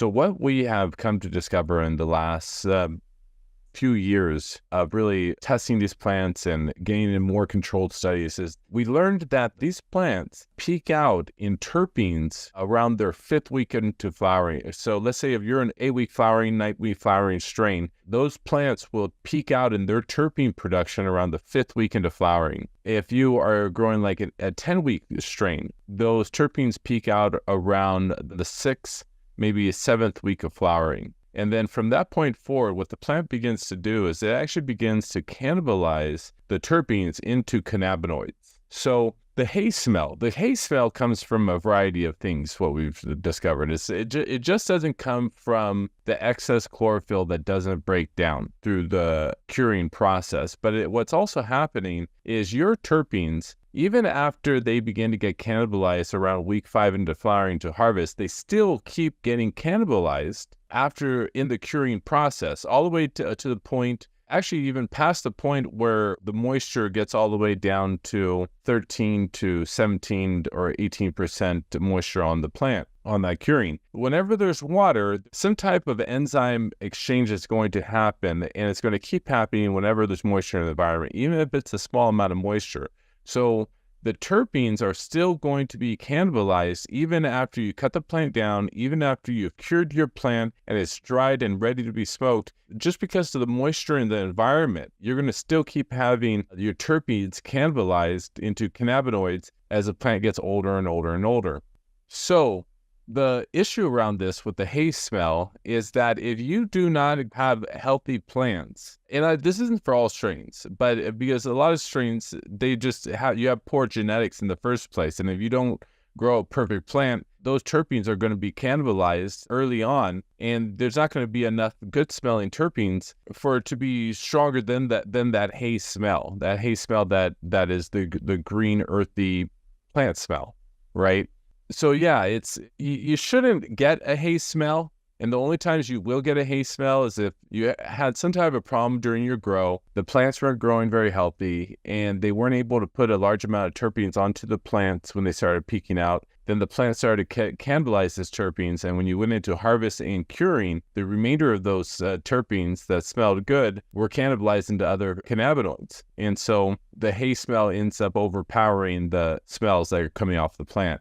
So what we have come to discover in the last few years of really testing these plants and getting in more controlled studies is we learned that these plants peak out in terpenes around their 5th week into flowering. So let's say if you're an 8-week flowering, 9-week flowering strain, those plants will peak out in their terpene production around the 5th week into flowering. If you are growing like a 10-week strain, those terpenes peak out around the 6th, maybe 7th week of flowering. And then from that point forward, what the plant begins to do is it actually begins to cannibalize the terpenes into cannabinoids. So the hay smell comes from a variety of things, what we've discovered. It just doesn't come from the excess chlorophyll that doesn't break down through the curing process. But what's also happening is your terpenes, even after they begin to get cannibalized around week 5 into flowering to harvest, they still keep getting cannibalized after in the curing process, all the way to the point, actually even past the point where the moisture gets all the way down to 13 to 17 or 18% moisture on the plant, on that curing. Whenever there's water, some type of enzyme exchange is going to happen, and it's going to keep happening whenever there's moisture in the environment, even if it's a small amount of moisture. So the terpenes are still going to be cannibalized even after you cut the plant down, even after you've cured your plant and it's dried and ready to be smoked. Just because of the moisture in the environment, you're going to still keep having your terpenes cannibalized into cannabinoids as the plant gets older and older and older. So the issue around this with the hay smell is that if you do not have healthy plants, and this isn't for all strains, but because a lot of strains, they just you have poor genetics in the first place. And if you don't grow a perfect plant, those terpenes are going to be cannibalized early on, and there's not going to be enough good smelling terpenes for it to be stronger than that hay smell, that is the green earthy plant smell, right? So yeah, you shouldn't get a hay smell, and the only times you will get a hay smell is if you had some type of problem during your grow, the plants weren't growing very healthy, and they weren't able to put a large amount of terpenes onto the plants when they started peaking out. Then the plant started to cannibalize these terpenes, and when you went into harvest and curing, the remainder of those terpenes that smelled good were cannibalized into other cannabinoids. And so the hay smell ends up overpowering the smells that are coming off the plant.